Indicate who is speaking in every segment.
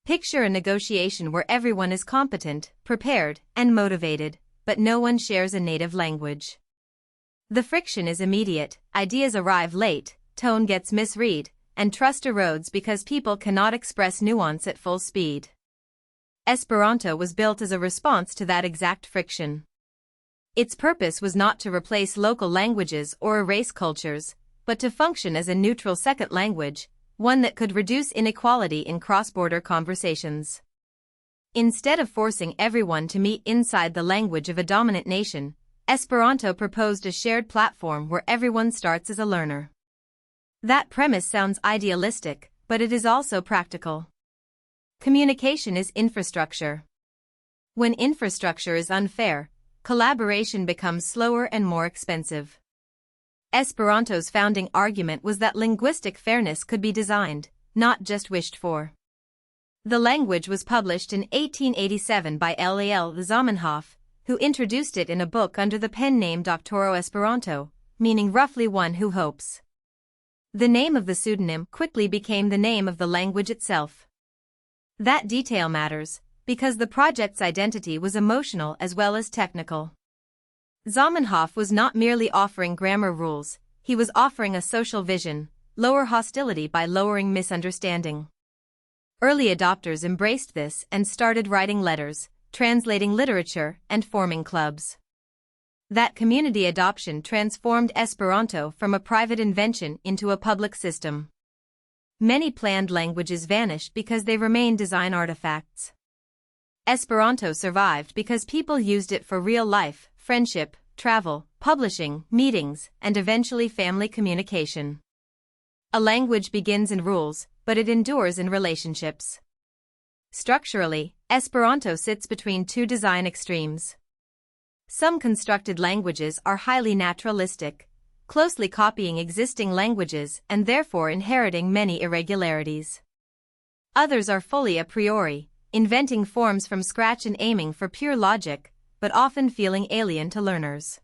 Speaker 1: Picture a negotiation where everyone is competent, prepared, and motivated, but no one shares a native language. The friction is immediate, ideas arrive late, tone gets misread, and trust erodes because people cannot express nuance at full speed. Esperanto was built as a response to that exact friction. Its purpose was not to replace local languages or erase cultures, but to function as a neutral second language, one that could reduce inequality in cross-border conversations. Instead of forcing everyone to meet inside the language of a dominant nation, Esperanto proposed a shared platform where everyone starts as a learner. That premise sounds idealistic, but it is also practical. Communication is infrastructure. When infrastructure is unfair, collaboration becomes slower and more expensive. Esperanto's founding argument was that linguistic fairness could be designed, not just wished for. The language was published in 1887 by Lal Zamenhof, who introduced it in a book under the pen name Doktoro Esperanto, meaning roughly one who hopes. The name of the pseudonym quickly became the name of the language itself. That detail matters, because the project's identity was emotional as well as technical. Zamenhof was not merely offering grammar rules, he was offering a social vision: lower hostility by lowering misunderstanding. Early adopters embraced this and started writing letters, translating literature, and forming clubs. That community adoption transformed Esperanto from a private invention into a public system. Many planned languages vanished because they remained design artifacts. Esperanto survived because people used it for real life, friendship, travel, publishing, meetings, and eventually family communication. A language begins in rules, but it endures in relationships. Structurally, Esperanto sits between two design extremes. Some constructed languages are highly naturalistic, closely copying existing languages and therefore inheriting many irregularities. Others are fully a priori, inventing forms from scratch and aiming for pure logic, but often feeling alien to learners.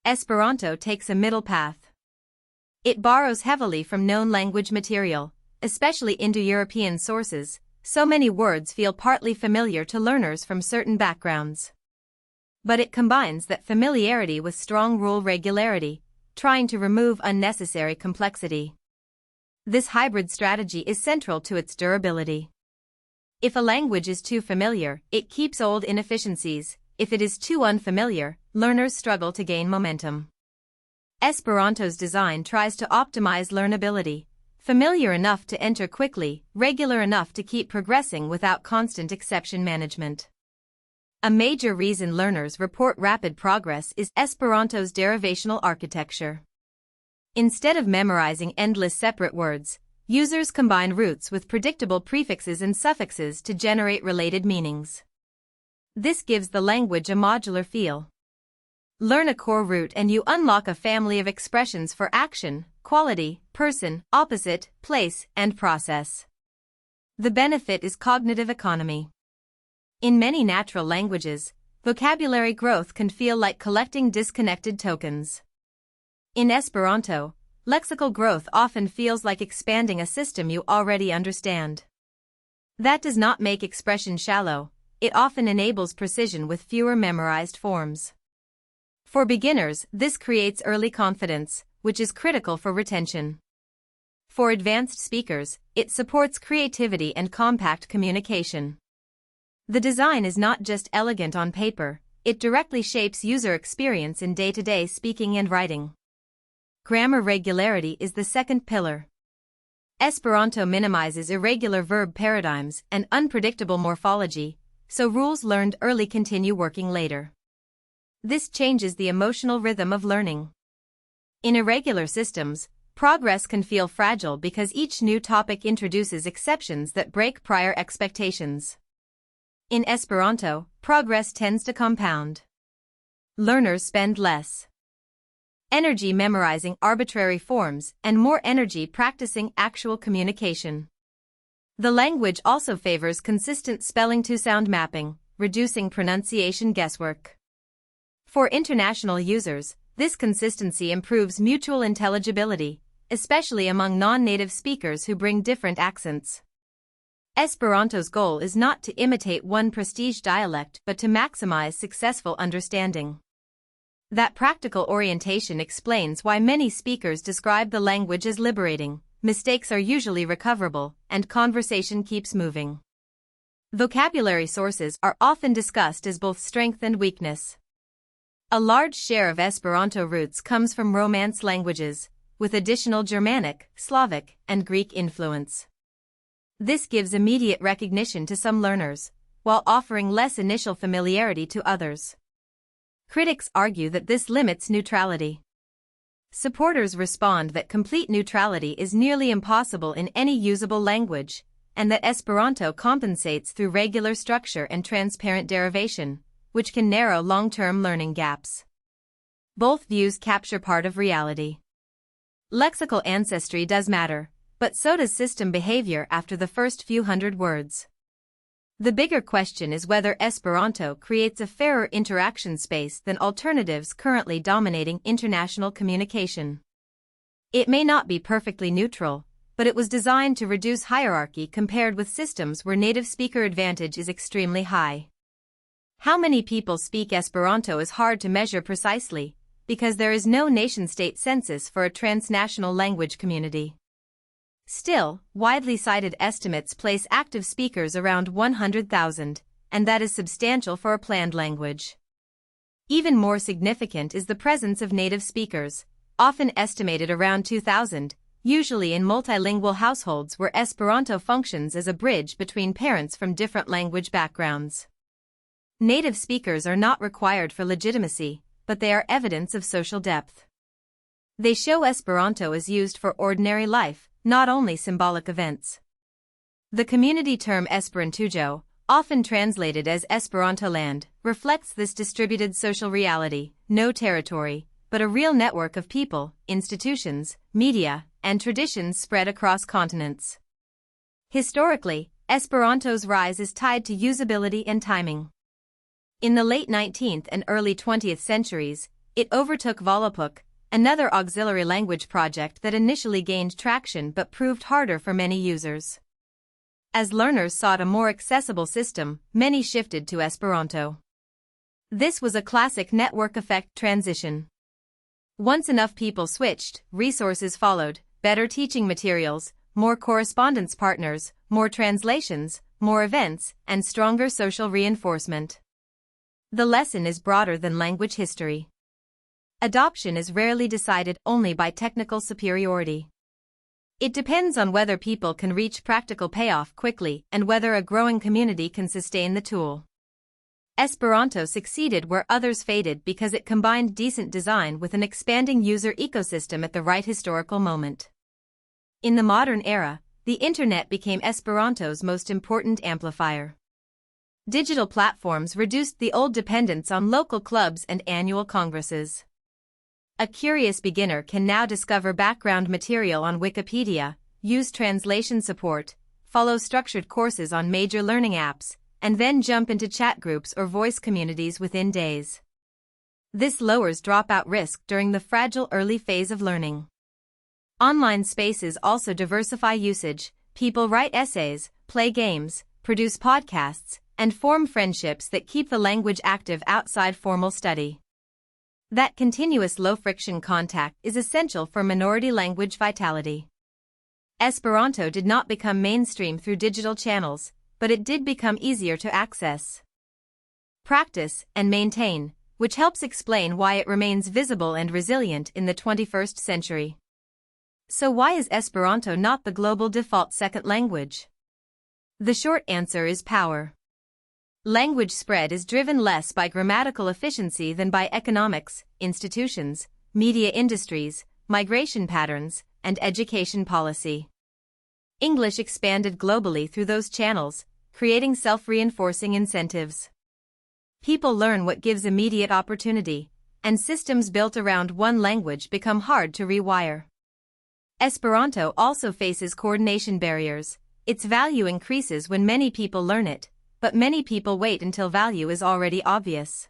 Speaker 1: Esperanto takes a middle path. It borrows heavily from known language material, especially Indo-European sources, so many words feel partly familiar to learners from certain backgrounds. But it combines that familiarity with strong rule regularity, trying to remove unnecessary complexity. This hybrid strategy is central to its durability. If a language is too familiar, it keeps old inefficiencies. If it is too unfamiliar, learners struggle to gain momentum. Esperanto's design tries to optimize learnability: familiar enough to enter quickly, regular enough to keep progressing without constant exception management. A major reason learners report rapid progress is Esperanto's derivational architecture. Instead of memorizing endless separate words, users combine roots with predictable prefixes and suffixes to generate related meanings. This gives the language a modular feel. Learn a core root and you unlock a family of expressions for action, quality, person, opposite, place, and process. The benefit is cognitive economy. In many natural languages, vocabulary growth can feel like collecting disconnected tokens. In Esperanto, lexical growth often feels like expanding a system you already understand. That does not make expression shallow. It often enables precision with fewer memorized forms. For beginners, this creates early confidence, which is critical for retention. For advanced speakers, it supports creativity and compact communication. The design is not just elegant on paper, it directly shapes user experience in day-to-day speaking and writing. Grammar regularity is the second pillar. Esperanto minimizes irregular verb paradigms and unpredictable morphology, so rules learned early continue working later. This changes the emotional rhythm of learning. In irregular systems, progress can feel fragile because each new topic introduces exceptions that break prior expectations. In Esperanto, progress tends to compound. Learners spend less energy memorizing arbitrary forms and more energy practicing actual communication. The language also favors consistent spelling-to-sound mapping, reducing pronunciation guesswork. For international users, this consistency improves mutual intelligibility, especially among non-native speakers who bring different accents. Esperanto's goal is not to imitate one prestige dialect but to maximize successful understanding. That practical orientation explains why many speakers describe the language as liberating, mistakes are usually recoverable, and conversation keeps moving. Vocabulary sources are often discussed as both strength and weakness. A large share of Esperanto roots comes from Romance languages, with additional Germanic, Slavic, and Greek influence. This gives immediate recognition to some learners, while offering less initial familiarity to others. Critics argue that this limits neutrality. Supporters respond that complete neutrality is nearly impossible in any usable language, and that Esperanto compensates through regular structure and transparent derivation, which can narrow long-term learning gaps. Both views capture part of reality. Lexical ancestry does matter, but so does system behavior after the first few hundred words. The bigger question is whether Esperanto creates a fairer interaction space than alternatives currently dominating international communication. It may not be perfectly neutral, but it was designed to reduce hierarchy compared with systems where native speaker advantage is extremely high. How many people speak Esperanto is hard to measure precisely, because there is no nation-state census for a transnational language community. Still, widely cited estimates place active speakers around 100,000, and that is substantial for a planned language. Even more significant is the presence of native speakers, often estimated around 2,000, usually in multilingual households where Esperanto functions as a bridge between parents from different language backgrounds. Native speakers are not required for legitimacy, but they are evidence of social depth. They show Esperanto is used for ordinary life, not only symbolic events. The community term Esperantujo, often translated as Esperantoland, reflects this distributed social reality, no territory, but a real network of people, institutions, media, and traditions spread across continents. Historically, Esperanto's rise is tied to usability and timing. In the late 19th and early 20th centuries, it overtook Volapük, another auxiliary language project that initially gained traction but proved harder for many users. As learners sought a more accessible system, many shifted to Esperanto. This was a classic network effect transition. Once enough people switched, resources followed, better teaching materials, more correspondence partners, more translations, more events, and stronger social reinforcement. The lesson is broader than language history. Adoption is rarely decided only by technical superiority. It depends on whether people can reach practical payoff quickly and whether a growing community can sustain the tool. Esperanto succeeded where others faded because it combined decent design with an expanding user ecosystem at the right historical moment. In the modern era, the internet became Esperanto's most important amplifier. Digital platforms reduced the old dependence on local clubs and annual congresses. A curious beginner can now discover background material on Wikipedia, use translation support, follow structured courses on major learning apps, and then jump into chat groups or voice communities within days. This lowers dropout risk during the fragile early phase of learning. Online spaces also diversify usage. People write essays, play games, produce podcasts, and form friendships that keep the language active outside formal study. That continuous low-friction contact is essential for minority language vitality. Esperanto did not become mainstream through digital channels, but it did become easier to access, practice, and maintain, which helps explain why it remains visible and resilient in the 21st century. So why is Esperanto not the global default second language? The short answer is power. Language spread is driven less by grammatical efficiency than by economics, institutions, media industries, migration patterns, and education policy. English expanded globally through those channels, creating self-reinforcing incentives. People learn what gives immediate opportunity, and systems built around one language become hard to rewire. Esperanto also faces coordination barriers. Its value increases when many people learn it, but many people wait until value is already obvious.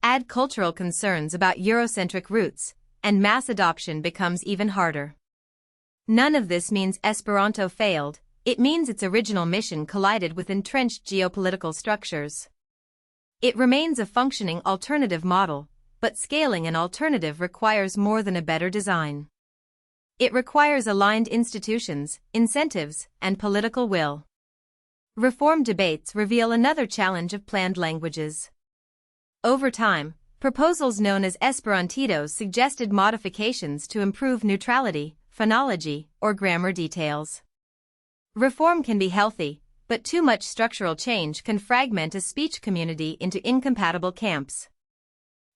Speaker 1: Add cultural concerns about Eurocentric roots, and mass adoption becomes even harder. None of this means Esperanto failed, it means its original mission collided with entrenched geopolitical structures. It remains a functioning alternative model, but scaling an alternative requires more than a better design. It requires aligned institutions, incentives, and political will. Reform debates reveal another challenge of planned languages. Over time, proposals known as Esperantitos suggested modifications to improve neutrality, phonology, or grammar details. Reform can be healthy, but too much structural change can fragment a speech community into incompatible camps.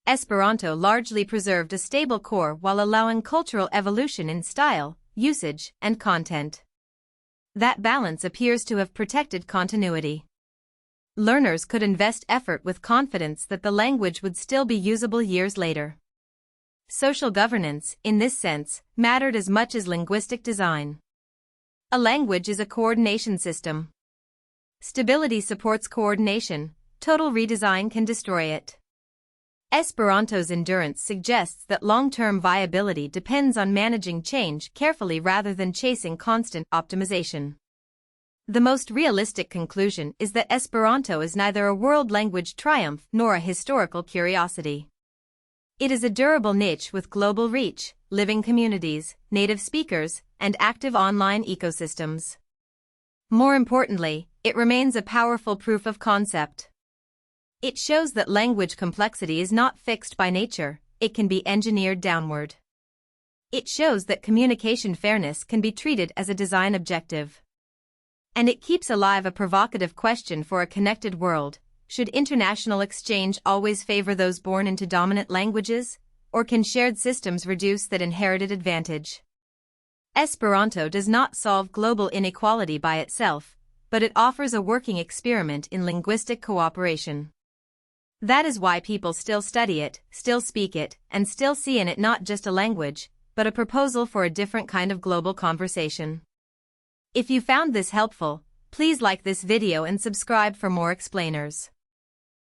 Speaker 1: Esperanto largely preserved a stable core while allowing cultural evolution in style, usage, and content. That balance appears to have protected continuity. Learners could invest effort with confidence that the language would still be usable years later. Social governance, in this sense, mattered as much as linguistic design. A language is a coordination system. Stability supports coordination, total redesign can destroy it. Esperanto's endurance suggests that long-term viability depends on managing change carefully rather than chasing constant optimization. The most realistic conclusion is that Esperanto is neither a world language triumph nor a historical curiosity. It is a durable niche with global reach, living communities, native speakers, and active online ecosystems. More importantly, it remains a powerful proof of concept. It shows that language complexity is not fixed by nature, it can be engineered downward. It shows that communication fairness can be treated as a design objective. And it keeps alive a provocative question for a connected world: should international exchange always favor those born into dominant languages, or can shared systems reduce that inherited advantage? Esperanto does not solve global inequality by itself, but it offers a working experiment in linguistic cooperation. That is why people still study it, still speak it, and still see in it not just a language, but a proposal for a different kind of global conversation. If you found this helpful, please like this video and subscribe for more explainers.